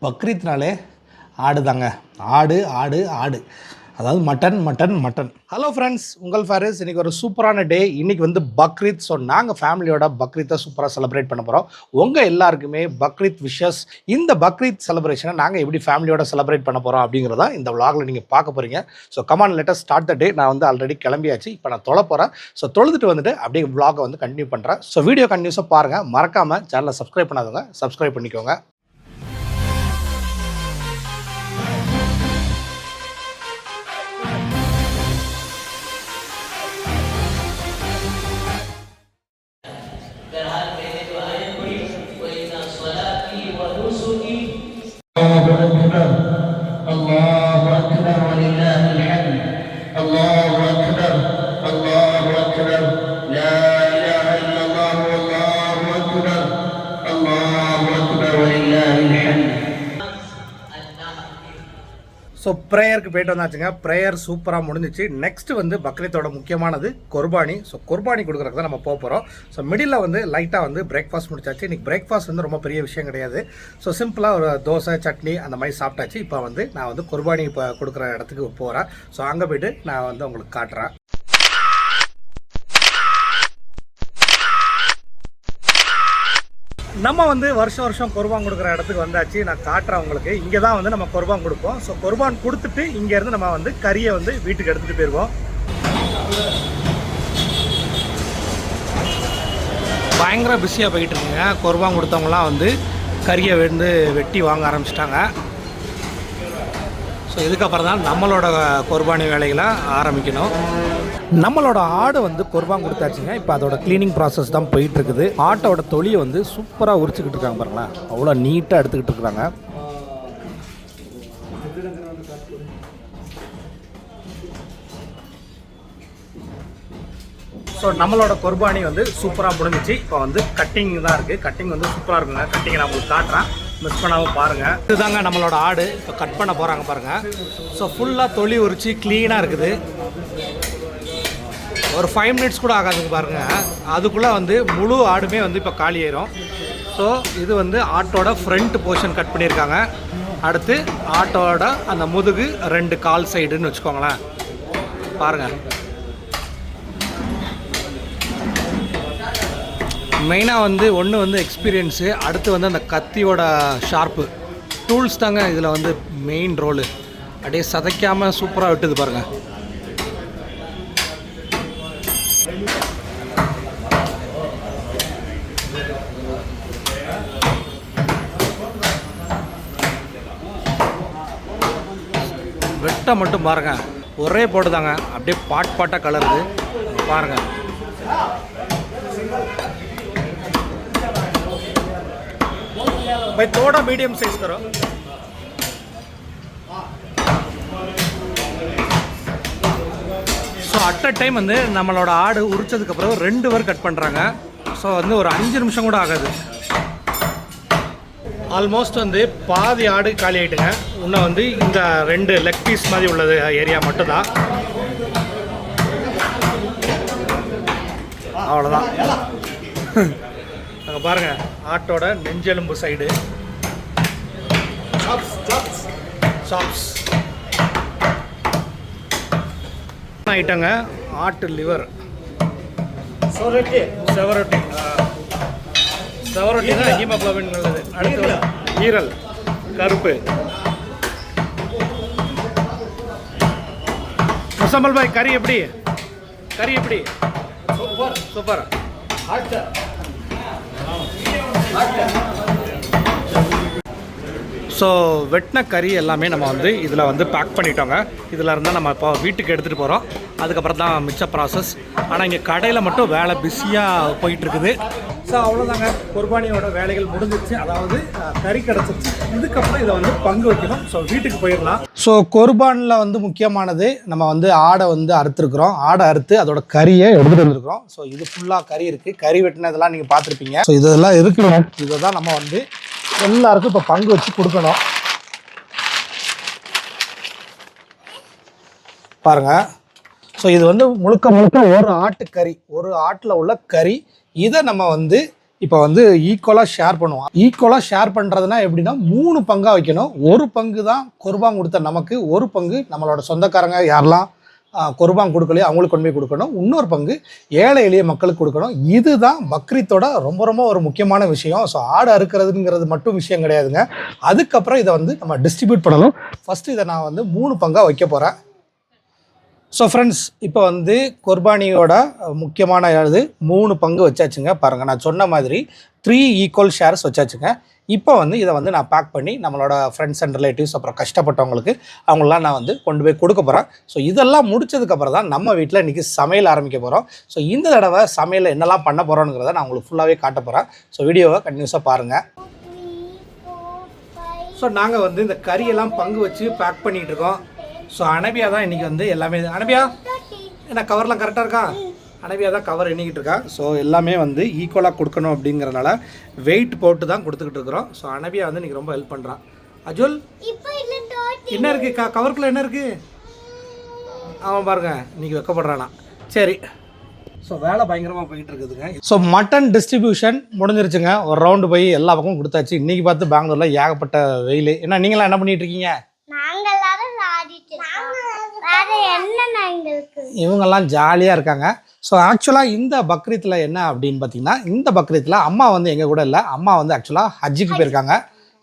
பக்ரீத்னாலே ஆடு தாங்க. ஆடு ஆடு ஆடு, அதாவது mutton mutton mutton. Hello friends, உங்கள் ஃபாரிஸ். இன்றைக்கி ஒரு சூப்பரான டே. இன்றைக்கி வந்து பக்ரீத். ஸோ நாங்கள் ஃபேமிலியோட பக்ரீத்தை சூப்பராக செலிப்ரேட் பண்ண போகிறோம். உங்கள் எல்லாருக்குமே பக்ரீத் விஷஸ். இந்த பக்ரீத் செலிப்ரேஷனை நாங்கள் எப்படி ஃபேமிலியோட செலிப்ரேட் பண்ண போகிறோம் அப்படிங்கிறதா இந்த விளாகில் நீங்கள் பார்க்க போகிறீங்க. So come on let us start the day. நான் வந்து ஆல்ரெடி கிளம்பியாச்சு, இப்போ நான் தொலை போகிறேன். ஸோ தொழுதுட்டு வந்துட்டு அப்படியே விளாகை வந்து கண்டினியூ பண்ணுறேன். ஸோ வீடியோ கண்டினியூஸாக பாருங்கள். மறக்காமல் சேனலை சப்ஸ்கிரைப் பண்ணாதவங்க சப்ஸ்கிரைப் பண்ணிக்கோங்க. ஸோ ப்ரேயருக்கு போய்ட்டு வந்தாச்சுங்க. ப்ரேயர் சூப்பராக முடிஞ்சிச்சு. நெக்ஸ்ட்டு வந்து பக்ரீத்தோட முக்கியமானது குர்பானி. ஸோ குர்பானி கொடுக்குறதுக்கு தான் நம்ம போக போகிறோம். ஸோ மிடில் வந்து லைட்டாக வந்து பிரேக்ஃபாஸ்ட் முடிச்சாச்சு. இன்றைக்கி பிரேக்ஃபாஸ்ட் வந்து ரொம்ப பெரிய விஷயம் கிடையாது. ஸோ சிம்பிளாக ஒரு தோசை சட்னி அந்த மாதிரி சாப்பிட்டாச்சு. இப்போ வந்து நான் வந்து குர்பானி இப்போ கொடுக்குற இடத்துக்கு போகிறேன். ஸோ அங்கே போய்ட்டு நான் வந்து உங்களுக்கு காட்டுறேன். நம்ம வந்து வருஷம் குர்பான் கொடுக்குற இடத்துக்கு வந்தாச்சு. நான் காட்டுறேன் உங்களுக்கு. இங்கே தான் வந்து நம்ம குர்பான் கொடுப்போம். ஸோ குர்பான் கொடுத்துட்டு இங்கேருந்து நம்ம வந்து கறியை வந்து வீட்டுக்கு எடுத்துகிட்டு போயிடுவோம். பயங்கர பிஸியாக போயிட்டு இருக்குங்க. குர்பான் கொடுத்தவங்களாம் வந்து கறியை வந்து வெட்டி வாங்க ஆரம்பிச்சிட்டாங்க. ஸோ இதுக்கப்புறம் தான் நம்மளோட குர்பானி வேலைகளை ஆரம்பிக்கணும். நம்மளோட ஆடு வந்து குர்பான் கொடுத்தாச்சுங்க. இப்போ அதோட க்ளீனிங் ப்ராசஸ் தான் போயிட்டுருக்குது. ஆட்டோட தொலியை வந்து சூப்பராக உரிச்சுக்கிட்டு இருக்காங்க பாருங்களேன். அவ்வளோ நீட்டாக எடுத்துக்கிட்டு இருக்கிறாங்க. ஸோ நம்மளோட குர்பானி வந்து சூப்பராக முடிஞ்சிச்சு. இப்போ வந்து கட்டிங் தான் இருக்குது. கட்டிங் வந்து சூப்பராக இருக்குங்க. கட்டிங்கை நான் உங்களுக்கு காட்டுறேன், மிஸ் பண்ணாமல் பாருங்கள். இதுதாங்க நம்மளோட ஆடு. இப்போ கட் பண்ண போகிறாங்க பாருங்கள். ஸோ ஃபுல்லாக தொலி உரிச்சு க்ளீனாக இருக்குது. ஒரு 5 மினிட்ஸ் கூட ஆகாதுங்க பாருங்கள். அதுக்குள்ளே வந்து முழு ஆடுமே வந்து இப்போ காலி ஆயிரும். ஸோ இது வந்து ஆட்டோட ஃப்ரண்ட் போர்ஷன் கட் பண்ணியிருக்காங்க. அடுத்து ஆட்டோட அந்த முதுகு 2 கால் சைடுன்னு வச்சுக்கோங்களேன். பாருங்கள், மெயினாக வந்து ஒன்று வந்து எக்ஸ்பீரியன்ஸு, அடுத்து வந்து அந்த கத்தியோட ஷார்ப்பு டூல்ஸ் தாங்க இதில் வந்து மெயின் ரோலு. அப்படியே சதைக்காமல் சூப்பராக விட்டுது பாருங்கள். வெட்டை மட்டும் பாருங்கள், ஒரே போட்டுதாங்க. அப்படியே பாட்டாக கலருது பாருங்கள். भाई थोड़ा मीडियम साइज करो. ஸோ அட் அ டைம் வந்து நம்மளோட ஆடு உரிச்சதுக்கப்புறம் 2 பேர் கட் பண்ணுறாங்க. ஸோ வந்து ஒரு 5 நிமிஷம் கூட ஆகாது. ஆல்மோஸ்ட் வந்து பாதி ஆடு காலி ஆகிட்டுங்க. இன்னும் வந்து இந்த 2 லெக் பீஸ் மாதிரி உள்ளது ஏரியா மட்டும்தான். அவ்வளோதான். அங்கே பாருங்கள், ஆட்டோட நெஞ்செலும்பு சைடு சாப்ஸ் ஐட்டங்க. ஆட்டு லிவர், செவரொட்டி தான் ஹீமோகுளோபின் நல்லது. அடுத்து ஈரல் கருப்பு. முசம்மல் பாய், கறி எப்படி? சூப்பர். ஸோ வெட்டின கறி எல்லாமே நம்ம வந்து இதில் வந்து பேக் பண்ணிட்டோங்க. இதில் இருந்தால் நம்ம இப்போ வீட்டுக்கு எடுத்துகிட்டு போகிறோம். அதுக்கப்புறம் தான் மிச்ச ப்ராசஸ். ஆனால் இங்கே கடையில் மட்டும் வேலை பிஸியாக போயிட்டுருக்குது. ஸோ அவ்வளோதாங்க, குர்பானியோட வேலைகள் முடிஞ்சிச்சு. அதாவது கறி கிடச்சிருச்சு. இதுக்கப்புறம் இதை வந்து பங்கு வைக்கணும். ஸோ வீட்டுக்கு போயிடலாம். ஸோ குர்பானில் வந்து முக்கியமானது, நம்ம வந்து ஆடை வந்து அறுத்துருக்குறோம். ஆடை அறுத்து அதோட கறியை எடுத்துகிட்டு வந்துருக்குறோம். ஸோ இது ஃபுல்லாக கறி இருக்குது. கறி வெட்டினதெல்லாம் நீங்கள் பார்த்துருப்பீங்க. ஸோ இதெல்லாம் இருக்கணும். இதை தான் நம்ம வந்து எல்லாருக்கும் இப்போ பங்கு வச்சு கொடுக்கணும். பாருங்கள். ஸோ இது வந்து முழுக்க ஒரு ஆட்டுக்கறி, ஒரு ஆட்டில் உள்ள கறி. இதை நம்ம வந்து இப்போ வந்து ஈக்குவலாக ஷேர் பண்ணுவோம். ஈக்குவலாக ஷேர் பண்ணுறதுனா எப்படின்னா 3 பங்காக வைக்கணும். ஒரு பங்கு தான் குர்பான் கொடுத்த நமக்கு, ஒரு பங்கு நம்மளோட சொந்தக்காரங்க யாரெல்லாம் குர்பான் கொடுக்கலையோ அவங்களுக்கு கொண்டு போய் கொடுக்கணும், இன்னொரு பங்கு ஏழை எளிய மக்களுக்கு கொடுக்கணும். இதுதான் பக்ரீத்தோட ரொம்ப ரொம்ப ஒரு முக்கியமான விஷயம். ஸோ ஆடு அறுக்கிறதுங்கிறது மட்டும் விஷயம் கிடையாதுங்க. அதுக்கப்புறம் இதை வந்து நம்ம டிஸ்ட்ரிபியூட் பண்ணணும். ஃபஸ்ட்டு இதை நான் வந்து 3 பங்காக வைக்க போகிறேன். ஸோ ஃப்ரெண்ட்ஸ், இப்போ வந்து குர்பானியோட முக்கியமான இது 3 பங்கு வச்சாச்சுங்க. பாருங்கள், நான் சொன்ன மாதிரி 3 ஈக்குவல் ஷேர்ஸ் வச்சாச்சுங்க. இப்போ வந்து இதை வந்து நான் பேக் பண்ணி நம்மளோட ஃப்ரெண்ட்ஸ் அண்ட் ரிலேட்டிவ்ஸ் அப்புறம் கஷ்டப்பட்டவங்களுக்கு அவங்களாம் நான் வந்து கொண்டு போய் கொடுக்க போகிறேன். ஸோ இதெல்லாம் முடிச்சதுக்கப்புறம் தான் நம்ம வீட்டில் இன்றைக்கி சமையல் ஆரம்பிக்க போகிறோம். ஸோ இந்த தடவை சமையலில் என்னெல்லாம் பண்ண போகிறோங்கிறத நான் உங்களுக்கு ஃபுல்லாகவே காட்ட போகிறேன். ஸோ வீடியோவை கண்டினியூஸாக பாருங்கள். ஸோ நாங்கள் வந்து இந்த கறியெல்லாம் பங்கு வச்சு பேக் பண்ணிகிட்ருக்கோம். ஸோ அனபியா தான் இன்றைக்கி வந்து எல்லாமே. அனபியா என்ன கவர்லாம் கரெக்டாக இருக்கா? அனபியா தான் கவர் எண்ணிக்கிட்டு இருக்கா. ஸோ எல்லாமே வந்து ஈக்குவலாக கொடுக்கணும் அப்படிங்கிறனால வெயிட் போட்டு தான் கொடுத்துக்கிட்டு இருக்கிறோம். ஸோ அனபியா வந்து இன்றைக்கி ரொம்ப ஹெல்ப் பண்ணுறான். அஜுல் என்ன இருக்குது கவருக்குள்ளே என்ன இருக்குது? அவன் பாருங்க இன்றைக்கி வைக்கப்படுறானா. சரி, ஸோ வேலை பயங்கரமாக போயிட்டு இருக்குதுங்க. ஸோ மட்டன் டிஸ்ட்ரிபியூஷன் முடிஞ்சிருச்சுங்க. ஒரு ரவுண்டு போய் எல்லா பக்கமும் கொடுத்தாச்சு. இன்றைக்கி பார்த்து பெங்களூரில் ஏகப்பட்ட வெயில். என்ன நீங்களாம் என்ன பண்ணிகிட்டு இருக்கீங்க? இவங்கெல்லாம் ஜாலியாக இருக்காங்க. ஸோ ஆக்சுவலாக இந்த பக்ரீத்தில் என்ன அப்படின்னு பார்த்தீங்கன்னா, இந்த பக்ரீத்தில் அம்மா வந்து எங்கள் கூட இல்லை. அம்மா வந்து ஆக்சுவலாக ஹஜ்ஜுக்கு போயிருக்காங்க.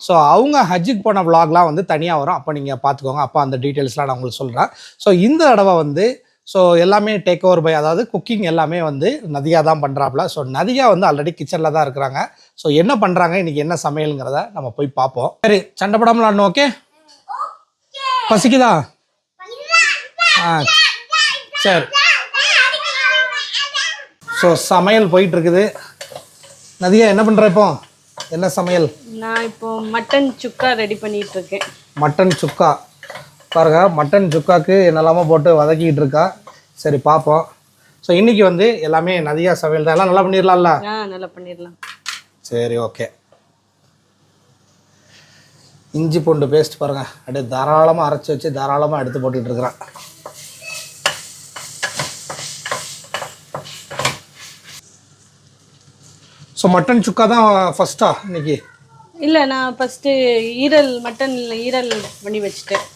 ஸோ அவங்க ஹஜ்ஜுக்கு போன விளாக்லாம் வந்து தனியாக வரும். அப்போ நீங்கள் பார்த்துக்கோங்க. அப்போ அந்த டீட்டெயில்ஸ்லாம் நான் உங்களுக்கு சொல்கிறேன். ஸோ இந்த தடவை வந்து ஸோ எல்லாமே டேக் ஓவர் பை, அதாவது குக்கிங் எல்லாமே வந்து நதியா தான் பண்ணுறாப்புல. ஸோ நதியா வந்து ஆல்ரெடி கிச்சனில் தான் இருக்கிறாங்க. ஸோ என்ன பண்ணுறாங்க, இன்றைக்கி என்ன சமையலுங்கிறத நம்ம போய் பார்ப்போம். சரி, சண்டை படாமல் ஆடணும். ஓகே, பசிக்குதா? சரி. ஸோ சமையல் போயிட்டுருக்குது. நதியா என்ன பண்ணுற? இப்போ என்ன சமையல்? நான் இப்போ மட்டன் சுக்கா ரெடி பண்ணிட்டு இருக்கேன். மட்டன் சுக்கா பாருங்க. மட்டன் சுக்காக்கு என்னெல்லாமோ போட்டு வதக்கிட்டு இருக்கா. சரி பார்ப்போம். ஸோ இன்றைக்கி வந்து எல்லாமே நதியா சமையல் தான். எல்லாம் நல்லா பண்ணிடலாம்ல? நல்லா பண்ணிடலாம். சரி, ஓகே. இஞ்சி பூண்டு பேஸ்ட் பாருங்கள், அப்படியே தாராளமாக அரைச்சி வச்சு தாராளமாக எடுத்து போட்டுக்கிட்டு இருக்கிறேன். ஸோ மட்டன் சுக்கா தான் ஃபஸ்ட்டா இன்னைக்கு? இல்லை, நான் ஃபஸ்ட்டு மட்டனில் ஈரல் பண்ணி வச்சுட்டேன்.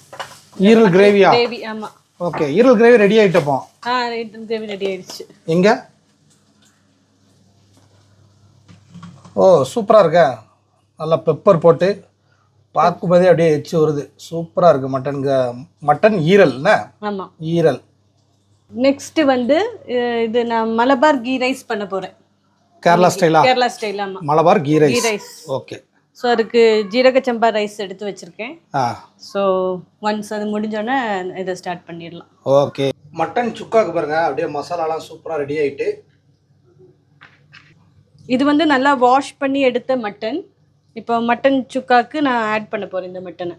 ஈரல் கிரேவியா? கிரேவி, ஆமாம். ஓகே, ஈரல் கிரேவி ரெடி ஆகிட்டப்போ? கிரேவி ரெடி ஆயிடுச்சு. எங்கே? ஓ சூப்பராக இருக்க. நல்லா பெப்பர் போட்டு பார்க்கும்போதே அப்படியே எச்சு வருது. சூப்பராக இருக்குது. மட்டன் ஈரல் என்ன? ஆமாம், ஈரல். நெக்ஸ்ட்டு வந்து இது நான் மலபார் கீ ரைஸ் பண்ண போகிறேன். கேரளா ஸ்டைலா? கேரளா ஸ்டைல், ஆமாம். Malabar ghee rice. Okay. So அதுக்கு ஜீரக சம்பா ரைஸ் எடுத்து வச்சுருக்கேன். ஸோ ஒன்ஸ் அது முடிஞ்சோடனே இதை ஸ்டார்ட் பண்ணிடலாம். ஓகே. மட்டன் சுக்காவுக்கு பாருங்க, அப்படியே மசாலாலாம் சூப்பராக ரெடி ஆகிட்டு. இது வந்து நல்லா வாஷ் பண்ணி எடுத்த மட்டன். இப்போ மட்டன் சுக்காவுக்கு நான் ஆட் பண்ண போகிறேன் இந்த மட்டனை.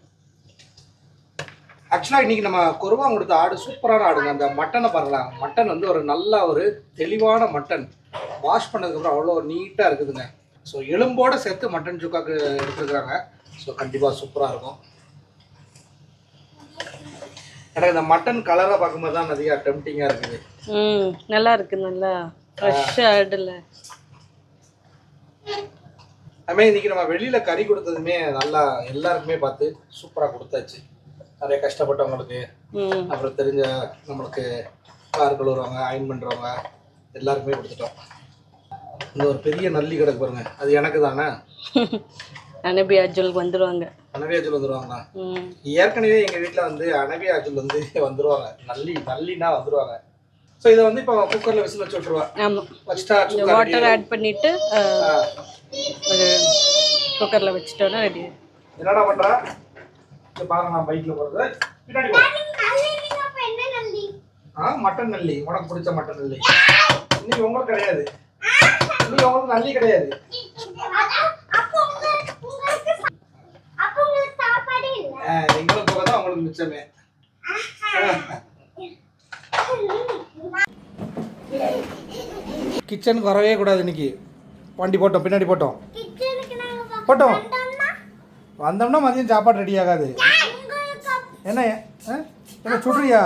ஆக்சுவலாக இன்றைக்கி நம்ம குர்பான் கொடுத்த ஆடு சூப்பரான ஆடுங்க. அந்த மட்டனை பாருங்களேன். மட்டன் வந்து ஒரு நல்ல ஒரு தெளிவான மட்டன். வாஷ் பண்ணதுக்கப்புறம் அவ்வளோ நீட்டாக இருக்குதுங்க. ஸோ எலும்போடு சேர்த்து மட்டன் சுக்காக்கு எடுத்துருக்குறாங்க. ஸோ கண்டிப்பாக சூப்பராக இருக்கும். எனக்கு இந்த மட்டன் கலராக பார்க்கும்போது தான் நிறையா டெம்டிங்காக இருக்குது. நல்லா இருக்குது, நல்லா ஃப்ரெஷ்ஷாக ஆடில். அதுமாதிரி இன்றைக்கி நம்ம வெளியில் கறி கொடுத்ததுமே நல்லா எல்லாருக்குமே பார்த்து சூப்பராக கொடுத்தாச்சு. நிறைய கஷ்டப்பட்டவங்களுக்கு, அப்புறம் தெரிஞ்ச நம்மளுக்கு கார் கழுவுறவங்க, அயன் பண்ணுறவங்க எல்லாருக்குமே கொடுத்துட்டோம். இந்த ஒரு பெரிய நல்லி கிடக்கு பாருங்க, அது எனக்கு தானே. அனபி அஜுல் வந்துடுவாங்க. அனபி அஜுல் வந்துடுவாங்களா? ஏற்கனவே எங்கள் வீட்டில் வந்து அனபி அஜுல் வந்து வந்துடுவாங்க. நல்லினா வந்துடுவாங்க. ஸோ இதை வந்து இப்போ குக்கரில் விசில் வச்சு விட்ருவா. ஆமாம், வச்சுட்டா வாட்டர் ஆட் பண்ணிவிட்டு ஒரு குக்கரில் வச்சுட்டோன்னா ரெடி. என்னடா பண்ணுறா? பாருங்க, நான் பைக்கில் போகிறது பின்னாடி மட்டன் நல்லி. உனக்கு பிடிச்ச மட்டன் நல்லி. இன்னைக்கு உங்களுக்கு கிடையாது. இன்னைக்கு உங்களுக்கு நல்லி கிடையாது. எங்களுக்கு போக தான் உங்களுக்கு மிச்சமே. கிச்சனுக்கு வரவே கூடாது இன்னைக்கு. வண்டி போட்டோம், பின்னாடி போட்டோம். வந்தோம்னா மதியம் சாப்பாடு ரெடி ஆகாது. என்ன என்ன சுடுறியா?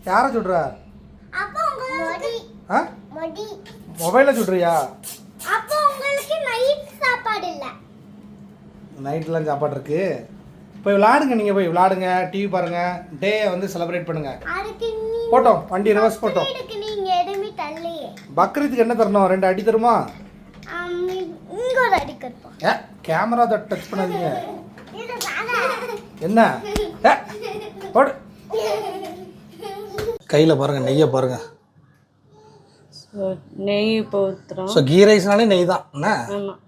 யாரை சுடுறா? மொபைலில் சுடுறியா? நைட்லாம் சாப்பாடு இருக்கு. போய் விளாடுங்க, நீங்கள் போய் விளாடுங்க, டிவி பாருங்க, டே வந்து செலிப்ரேட் பண்ணுங்க. போட்டோம் வண்டி ரிவர்ஸ் போட்டோம். பக்ரீத்துக்கு என்ன தரணும்? 2 அடி தருமா? கேமரா டச் பண்ணாதீங்க. என்ன போடு. கையில் பாருங்க, நெய்யை பாருங்க. நெய் இப்போ ஊற்றுறோம். ஸோ கீ ரைஸ்னாலே நெய் தான் என்ன? ஆமாம்.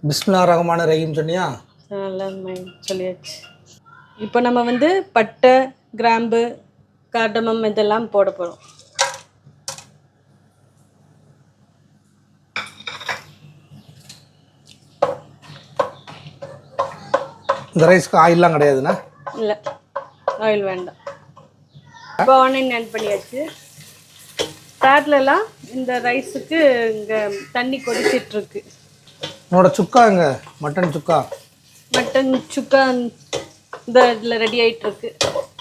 பிஸ்மில்லா ரஹ்மான் ரஹீம் சொன்னியா? நல்லா சொல்லியாச்சு. இப்போ நம்ம வந்து பட்டை, கிராம்பு, கார்டமம் இதெல்லாம் போட போகிறோம். இந்த ரைஸ்க்கு ஆயிலெலாம் கிடையாதுண்ணா? இல்லை, ஆயில் வேண்டாம். இப்போ ஆனியன் ஆட் பண்ணியாச்சு. பேட்லலாம் இந்த ரைஸுக்கு இங்கே தண்ணி கொதிச்சிட்ருக்கு. உன்னோட சுக்கா எங்க? மட்டன் சுக்கா. மட்டன் சுக்கா இந்த இதில் ரெடி ஆகிட்டுருக்கு.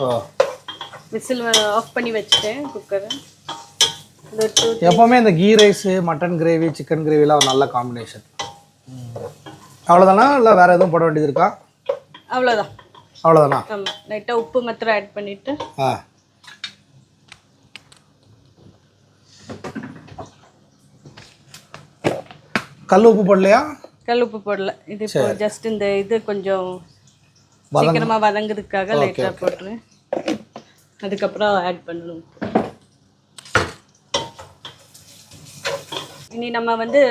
ஓ, விசில் ஆஃப் பண்ணி வச்சுட்டேன் குக்கரை. எப்போவுமே இந்த ghee rice, mutton gravy, chicken கிரேவிலாம் ஒரு நல்ல காம்பினேஷன். அவ்வளோதானா இல்லை வேறு எதுவும் போட வேண்டியது இருக்கா? அவ்வளோதான். அவ்வளோதானா? ஆமாம், லைட்டாக உப்பு மாத்திரம் ஆட் பண்ணிவிட்டு. கல் உப்பு போடலையா? கல் உப்பு போடல. இது இப்போ ஜஸ்ட் இந்த இது கொஞ்சம் சீக்கிரமாக வதங்குறதுக்காக லைட்டாக போட்டுருவேன். அதுக்கப்புறம் ஆட் பண்ணணும். இனி நம்ம வந்து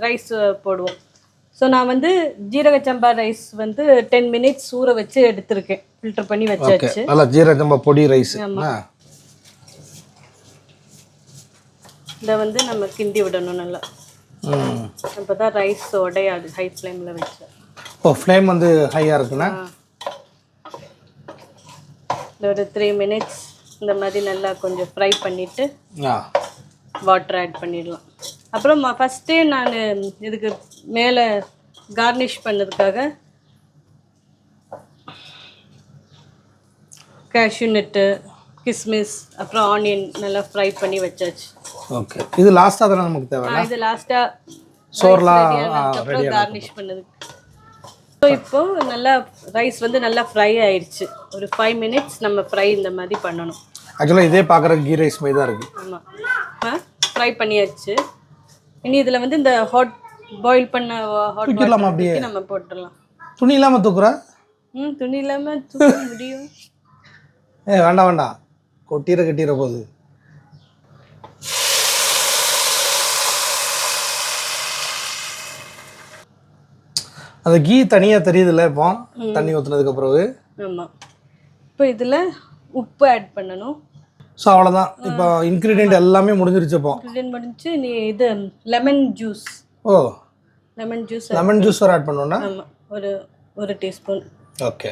ரைஸ் போடுவோம். ஸோ நான் வந்து ஜீரக சம்பா ரைஸ் வந்து 10 மினிட்ஸ் ஊற வச்சு எடுத்திருக்கேன். ஃபில்டர் பண்ணி வச்சாச்சு. நல்லா ஜீரக சம்பா பொடி ரைஸ். இதை வந்து நம்ம கிண்டி விடணும் நல்லா. அப்போ தான் ரைஸ் உடையாது ஹை ஃப்ளேமில் வச்சு. ஓ, ஃப்ளேம் வந்து ஹையாக இருக்குண்ணா. ஒரு 3 மினிட்ஸ் இந்த மாதிரி நல்லா கொஞ்சம் ஃப்ரை பண்ணிவிட்டு வாட்டர் ஆட் பண்ணிடலாம். அப்புறம் ஃபஸ்ட்டே நான் இதுக்கு மேலே கார்னிஷ் பண்ணதுக்காக கேஷ்யூ நட்டு, கிஸ்மிஸ், அப்புறம் ஆனியன் நல்லா ஃப்ரை பண்ணி வச்சாச்சு. ஓகே, இது லாஸ்ட்டாக தானே நமக்கு தேவை? இது லாஸ்ட்டாக சோர்லாம் அப்புறம் கார்னிஷ் பண்ணது. ஸோ இப்போ நல்லா ரைஸ் வந்து நல்லா ஃப்ரை ஆயிடுச்சு. ஒரு 5 மினிட்ஸ் நம்ம ஃப்ரை இந்த மாதிரி பண்ணணும். ஆக்சுவலாக இதே பார்க்குற கீ ரைஸ் மாதிரி தான் இருக்குது. ஆமாம், ஃப்ரை பண்ணியாச்சு. இனி இதில் வந்து இந்த ஹாட் பாயில் பண்ண ஹாட் அப்படியே நம்ம போட்டுடலாம். துணி இல்லாமல் தூக்குற? துணி இல்லாமல் தூக்க முடியும்? வேண்டாம் வேண்டாம், கட்டிட போகுது. அந்த கீ தனியாக தெரியுதுல்ல இப்போ தண்ணி ஊற்றுனதுக்கு பிறகு? ஆமாம். இப்போ இதில் உப்பு ஆட் பண்ணணும். ஸோ அவ்வளோதான். இப்போ இன்க்ரீடியன்ட் எல்லாமே முடிஞ்சிருச்சு. இப்போ இன்க்ரீடியன்ட் முடிஞ்சு நீ இது லெமன் ஜூஸ். ஓ, லெமன் ஜூஸ் ஒரு ஆட் பண்ணணும்னா? ஆமாம், ஒரு டீஸ்பூன். ஓகே.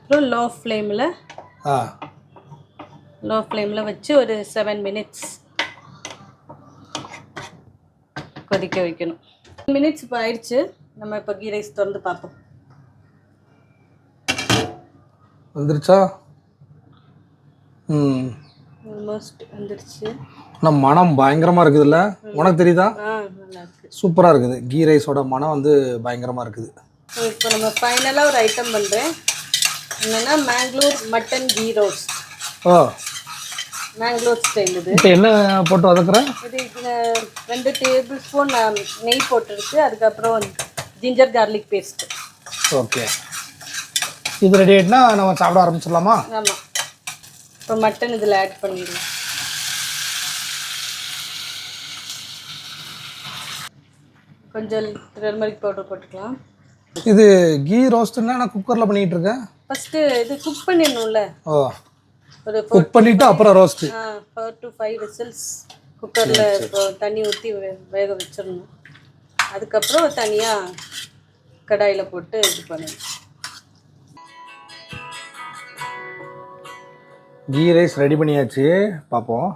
அப்புறம் லோ ஃப்ளேமில் வச்சு ஒரு 7 மினிட்ஸ் கொதிக்க வைக்கணும். 7 மினிட்ஸ் இப்போ ஆயிடுச்சு. நம்ம இப்போ கீ ரைஸ் திறந்து பார்ப்போம். வந்துருச்சா? ஆல்மோஸ்ட் வந்துருச்சு. ஆனால் மனம் பயங்கரமாக இருக்குதுல்ல, உனக்கு தெரியுதா? நல்லா இருக்குது, சூப்பராக இருக்குது. கீ ரைஸோட மனம் வந்து பயங்கரமாக இருக்குது. இப்போ நம்ம ஃபைனலாக ஒரு ஐட்டம் பண்ணுறேன். என்னென்னா மேங்களூர் மட்டன் கீ ரோஸ்ட். ஓ, மேங்களூர் ஸ்டைல். இது இப்போ என்ன போட்டு வதக்குறேன்? இது 2 டேபிள் ஸ்பூன் நெய் போட்டுருக்கு. அதுக்கப்புறம் ஜிஞ்சர் கார்லிக் பேஸ்ட். ஓகே, இது ரெடி ஆகிட்டுனா நம்ம சாப்பிட ஆரம்பிச்சிடலாமா? ஆமாம். இப்போ மட்டன் இதில் ஆட் பண்ணிடலாம். கொஞ்சம் டர்மரிக் பவுடர் போட்டுக்கலாம். இது கீ ரோஸ்ட்னா நான் குக்கரில் பண்ணிகிட்டு இருக்கேன். ஃபஸ்ட்டு இது குக் பண்ணிடணும்ல. ஓ, ஒரு குக் பண்ணிவிட்டு அப்புறம் ரோஸ்ட்டு. 4 to 5 விசில்ஸ் குக்கரில் இப்போ தண்ணி ஊற்றி வேக வச்சிடணும். அதுக்கப்புறம் தனியாக கடாயில் போட்டு இது பண்ணணும். கீ ரைஸ் ரெடி பண்ணியாச்சு, பார்ப்போம்.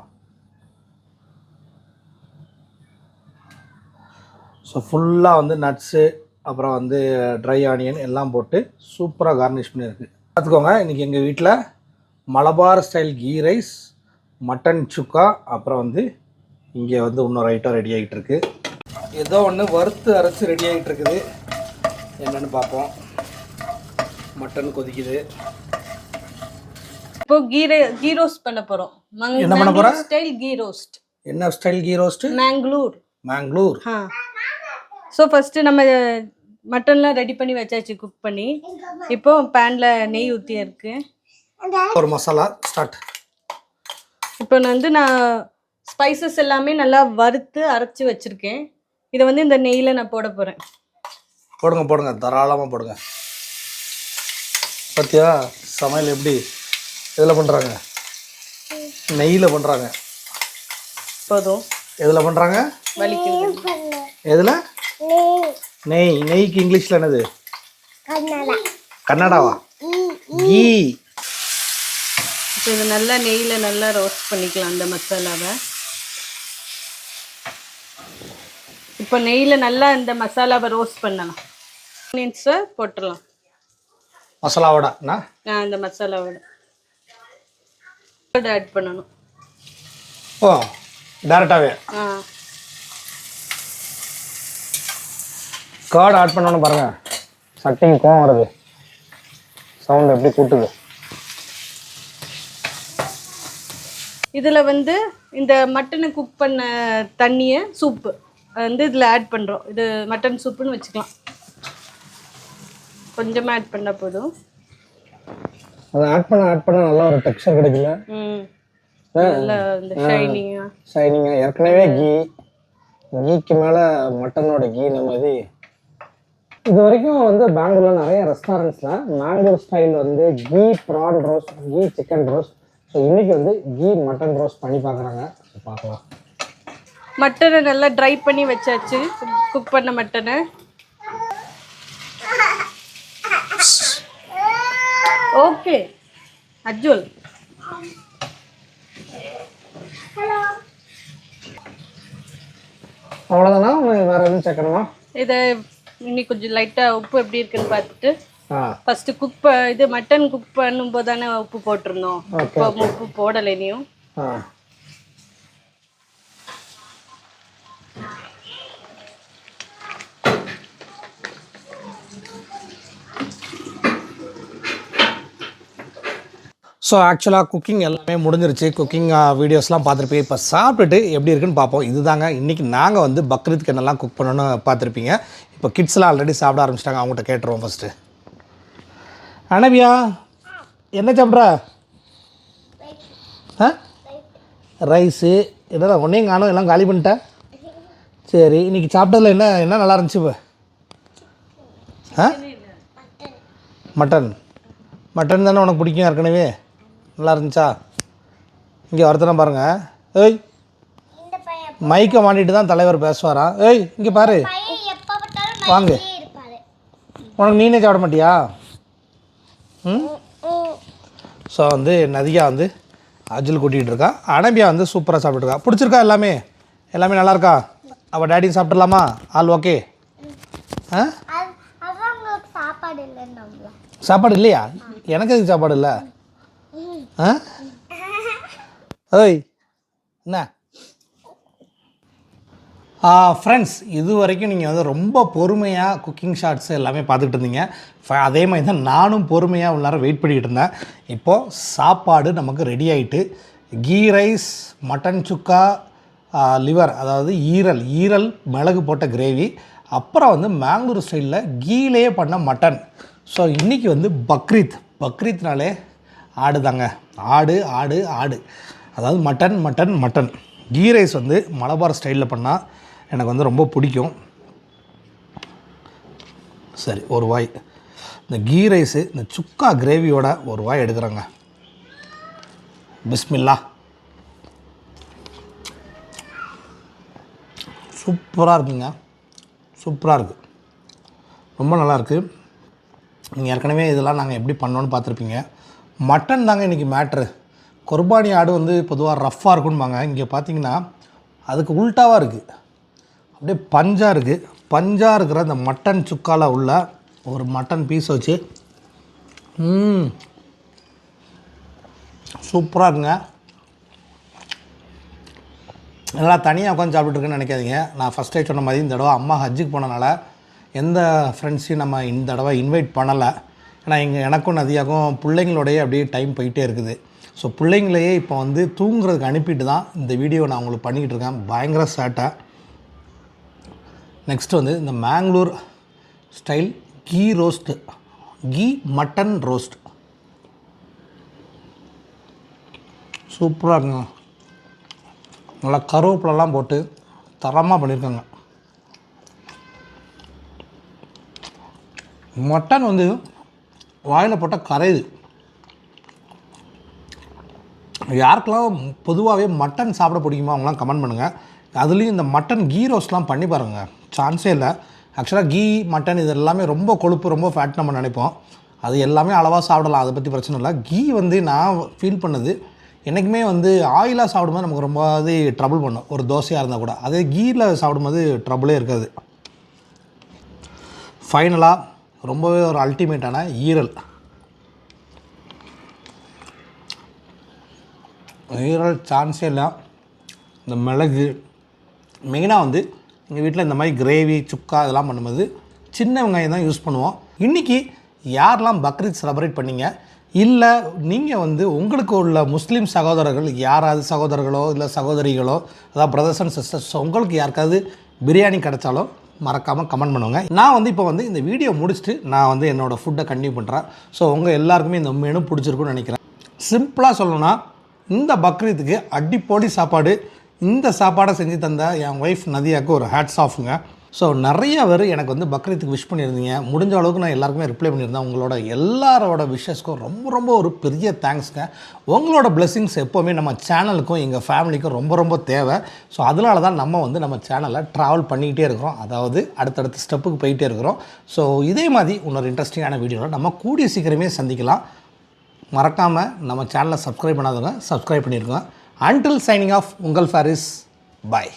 ஸோ ஃபுல்லாக வந்து நட்ஸு, அப்புறம் வந்து ட்ரை ஆனியன் எல்லாம் போட்டு சூப்பராக கார்னிஷ் பண்ணியிருக்கு. பார்த்துக்கோங்க, இன்றைக்கி எங்கள் வீட்டில் Malabar style ghee rice, mutton chukka, அப்புறம் வந்து இங்கே வந்து இன்னொரு ஐட்டம் ரெடி ஆகிட்டு இருக்கு. ஏதோ ஒன்று வறுத்து அரைச்சி ரெடி ஆகிட்டு இருக்குது. என்னென்னு பார்ப்போம். மட்டன் கொதிக்குது. இப்போ கீ ரோஸ்ட் பண்ண போகிறோம். என்ன பண்ண போகிறோம்? Style ghee roast. என்ன style ghee roast? Mangalore. So first நம்ம மட்டன்லாம் ரெடி பண்ணி வச்சாச்சு, குக் பண்ணி. இப்போ பேனில் நெய் ஊற்றி இருக்கு. ஒரு மசாலா ஸ்டார்ட். இப்போ நான் ஸ்பைசஸ் எல்லாமே நல்லா வறுத்து அரைச்சி வச்சுருக்கேன். இதை வந்து இந்த நெய்யில் நான் போட போகிறேன். போடுங்க தாராளமாக போடுங்க. பார்த்தியா சமையல் எப்படி இதில் பண்ணுறாங்க? நெய்யில் பண்ணுறாங்க. போதும். எதில் பண்ணுறாங்க? வலிக்குது. எதில்? நெய்க்கு இங்கிலீஷில் என்னது? கன்னடாவா? கீ. இப்போ இது நல்லா நெய்யில் நல்லா ரோஸ்ட் பண்ணிக்கலாம் அந்த மசாலாவை. இப்போ நெய்யில் நல்லா இந்த மசாலாவை ரோஸ்ட் பண்ணலாம். ஆனியன்ஸை போட்டுடலாம். மசாலாவோட இந்த மசாலாவோட ஆட் பண்ணணும். ஓ டேரெக்டாகவே கார்டு ஆட் பண்ணணும். பாருங்கள் சட்டிங் கோவம் வருது, சவுண்ட் எப்படி கூட்டுது. இதில் வந்து இந்த மட்டனை குக் பண்ண தண்ணியை சூப்பு வந்து இதில் ஆட் பண்ணுறோம். இது மட்டன் சூப்புன்னு வச்சுக்கலாம். கொஞ்சமாக ஆட் பண்ணால் போதும். அதை ஆட் பண்ண நல்லா ஒரு டெக்ஸ்சர் கிடைக்கல. நல்லா இந்த ஷைனிங்காக ஏற்கனவே கீக்கு மேலே மட்டனோட கீ நம்ம இது வரைக்கும் வந்து பெங்களூரில் நிறைய ரெஸ்டாரண்ட்ஸில் மேங்களூர் ஸ்டைல் வந்து ghee prawn roast, ghee chicken roast. So இன்றைக்கி வந்து கீ மட்டன் ரோஸ்ட் பண்ணி பார்க்குறாங்க. ஸோ பார்க்கலாம். மட்டனை நல்லா ட்ரை பண்ணி வச்சாச்சு, குக் பண்ண மட்டனை. ஓகே அஜுல். அவ்வளோதானா? வேறு எதுவும் சேர்க்கணுமா? இதை இன்னைக்கு கொஞ்சம் லைட்டாக உப்பு எப்படி இருக்குன்னு பார்த்துட்டு ஃபஸ்ட்டு இது மட்டன் குக் பண்ணும்போது தானே உப்பு போட்டிருந்தோம். உப்பு போடலை இனியும். ஸோ ஆக்சுவலாக குக்கிங் எல்லாமே முடிஞ்சிருச்சு. குக்கிங் வீடியோஸ்லாம் பார்த்துருப்பீங்க. இப்போ சாப்பிட்டுட்டு எப்படி இருக்குன்னு பார்ப்போம். இதுதாங்க இன்றைக்கி நாங்கள் வந்து பக்ரீத்துக்கு என்னெல்லாம் குக் பண்ணணும்னு பார்த்துருப்பீங்க. இப்போ கிட்ஸ்லாம் ஆல்ரெடி சாப்பிட ஆரம்பிச்சிட்டாங்க. அவங்ககிட்ட கேட்டுருவோம் ஃபஸ்ட்டு. அனபியா என்ன சாப்பிட்ற? ரைஸு என்னடா ஒன்றையும் காணும், எல்லாம் காலி பண்ணிட்டேன். சரி, இன்றைக்கி சாப்பிட்டதில் என்ன நல்லா இருந்துச்சு? இப்போ மட்டன் தானே உனக்கு பிடிக்கும் ஏற்கனவே. நல்லா இருந்துச்சா? இங்கே ஒருத்தனை பாருங்கள். ஏய் மைக்கை மாட்டிட்டு தான் தலைவர் பேசுவாரா? ஏய் இங்கே பாரு, வாங்க. உனக்கு நீனே சாப்பிட மாட்டியா? ஸோ வந்து நதியா வந்து அஜில் கூட்டிகிட்டு இருக்கா. அனபியா வந்து சூப்பராக சாப்பிட்டுருக்கா. பிடிச்சிருக்கா? எல்லாமே நல்லா இருக்கா? அவள் டேடியும் சாப்பிட்றலாமா? All okay? சாப்பாடு இல்லையா? எனக்கு எதுக்கு சாப்பாடு இல்லை? ஓய் என்ன ஃப்ரெண்ட்ஸ், இது வரைக்கும் நீங்கள் வந்து ரொம்ப பொறுமையாக குக்கிங் ஷார்ட்ஸ் எல்லாமே பார்த்துக்கிட்டு இருந்தீங்க. அதே மாதிரி தான் நானும் பொறுமையாக உள்ளார வெயிட் பண்ணிக்கிட்டு இருந்தேன். இப்போது சாப்பாடு நமக்கு ரெடி ஆகிட்டு, கீ ரைஸ், மட்டன் சுக்கா, லிவர் அதாவது ஈரல் மிளகு போட்ட கிரேவி, அப்புறம் வந்து மேங்களூர் ஸ்டைலில் கீலேயே பண்ண மட்டன். ஸோ இன்றைக்கி வந்து பக்ரீத்னாலே ஆடு தாங்க. ஆடு அதாவது மட்டன். கீ ரைஸ் வந்து மலபார் ஸ்டைலில் பண்ணால் எனக்கு வந்து ரொம்ப பிடிக்கும். சரி, ஒரு வாய் இந்த கீ ரைஸு இந்த சுக்கா கிரேவியோட ஒரு வாய் எடுக்கிறேங்க. பிஸ்மில்லா. சூப்பராக இருக்குங்க. சூப்பராக இருக்குது, ரொம்ப நல்லாயிருக்கு. நீங்கள் ஏற்கனவே இதெல்லாம் நாங்கள் எப்படி பண்ணோன்னு பார்த்துருப்பீங்க. மட்டன் தாங்க இன்றைக்கி மேட்ரு. குர்பானி ஆடு வந்து பொதுவாக ரஃப்பாக இருக்குன்பாங்க. இங்கே பார்த்தீங்கன்னா அதுக்கு உல்ட்டாவாக இருக்குது. அப்படியே பஞ்சாக இருக்கிற இந்த மட்டன் சுக்கால உள்ள ஒரு மட்டன் பீஸ் வச்சு சூப்பராக இருக்குங்க. நல்லா தனியாக உட்காந்து சாப்பிட்டுருக்குன்னு நினைக்காதீங்க. நான் ஃபஸ்ட்டே சொன்ன மாதிரி இந்த தடவை அம்மா ஹஜ்ஜுக்கு போனனால எந்த ஃப்ரெண்ட்ஸையும் நம்ம இந்த தடவை இன்வைட் பண்ணலை. ஏன்னா எனக்கும் நதியாகும் பிள்ளைங்களோடையே அப்படியே டைம் போயிட்டே இருக்குது. ஸோ பிள்ளைங்களையே இப்போ வந்து தூங்குறதுக்கு அனுப்பிட்டு தான் இந்த வீடியோ நான் உங்களுக்கு பண்ணிக்கிட்டு இருக்கேன். பயங்கர சேட்டை. நெக்ஸ்ட்டு வந்து இந்த Mangalore style ghee roast, ghee mutton roast சூப்பராக இருக்குங்க. நல்லா கருவேப்பிலெல்லாம் போட்டு தரமாக பண்ணியிருக்காங்க. மட்டன் வந்து வாயில் போட்டால் கரையுது. யாருக்கெல்லாம் பொதுவாகவே மட்டன் சாப்பிட பிடிக்குமோ அவங்களாம் கமெண்ட் பண்ணுங்கள். அதுலேயும் இந்த மட்டன் கீ ரோஸ்ட்லாம் பண்ணி பாருங்கள், சான்ஸே இல்லை. ஆக்சுவலாக கீ மட்டன் இது எல்லாமே ரொம்ப கொழுப்பு, ரொம்ப ஃபேட் நம்ம நினைப்போம். அது எல்லாமே அளவாக சாப்பிடலாம், அதை பற்றி பிரச்சனை இல்லை. கீ வந்து நான் ஃபீல் பண்ணது என்றைக்குமே வந்து ஆயிலாக சாப்பிடும்போது நமக்கு ரொம்ப ட்ரபிள் பண்ணும். ஒரு தோசையாக இருந்தால் கூட அதே கீயில் சாப்பிடும்போது ட்ரபிளே இருக்காது. ஃபைனலாக ரொம்பவே ஒரு அல்டிமேட்டான ஈரல். ஈரல் சான்ஸே இல்லை. இந்த மிளகு மெயினாக வந்து எங்கள் வீட்டில் இந்த மாதிரி கிரேவி சுக்கா இதெல்லாம் பண்ணும்போது சின்ன வெங்காயம் தான் யூஸ் பண்ணுவோம். இன்றைக்கி யாரெல்லாம் பக்ரீத் செலிப்ரேட் பண்ணிங்க, இல்லை நீங்கள் வந்து உங்களுக்கு உள்ள முஸ்லீம் சகோதரர்கள் யாராவது சகோதரர்களோ இல்லை சகோதரிகளோ அதாவது பிரதர்ஸ் அண்ட் சிஸ்டர்ஸ் உங்களுக்கு யாருக்காவது பிரியாணி கிடச்சாலோ மறக்காமல் கமெண்ட் பண்ணுவாங்க. நான் வந்து இப்போ வந்து இந்த வீடியோ முடிச்சுட்டு நான் வந்து என்னோடய ஃபுட்டை கண்டினியூ பண்ணுறேன். ஸோ உங்கள் எல்லாருக்குமே இந்த மெனு பிடிச்சிருக்குன்னு நினைக்கிறேன். சிம்பிளாக சொல்லணும்னா இந்த பக்ரீத்துக்கு அடிப்பொடி சாப்பாடு. இந்த சாப்பாடை செஞ்சு தந்த என் ஒய்ஃப் நதியாவுக்கு ஒரு ஹேட்ஸ் ஆஃபுங்க. ஸோ நிறைய பேர் எனக்கு வந்து பக்ரீத்துக்கு விஷ் பண்ணியிருந்தீங்க. முடிஞ்ச அளவுக்கு நான் எல்லாருக்குமே ரிப்ளை பண்ணியிருந்தேன். உங்களோட எல்லாரோட விஷஸ்க்கும் ரொம்ப ரொம்ப ஒரு பெரிய தேங்க்ஸ்ங்க. உங்களோட பிளெஸிங்ஸ் எப்போவுமே நம்ம சேனலுக்கும் எங்கள் ஃபேமிலிக்கும் ரொம்ப ரொம்ப தேவை. ஸோ அதனால தான் நம்ம வந்து நம்ம சேனலை ட்ராவல் பண்ணிக்கிட்டே இருக்கிறோம், அதாவது அடுத்தடுத்த ஸ்டெப்புக்கு போயிட்டே இருக்கிறோம். ஸோ இதே மாதிரி இன்னொரு இன்ட்ரெஸ்டிங்கான வீடியோவில் நம்ம கூடிய சீக்கிரமே சந்திக்கலாம். மறக்காமல் நம்ம சேனலை சப்ஸ்கிரைப் பண்ணாதவங்க சப்ஸ்கிரைப் பண்ணியிருக்கோம். அன்டில் சைனிங் ஆஃப், உங்கள் ஃபாரிஸ். பாய்.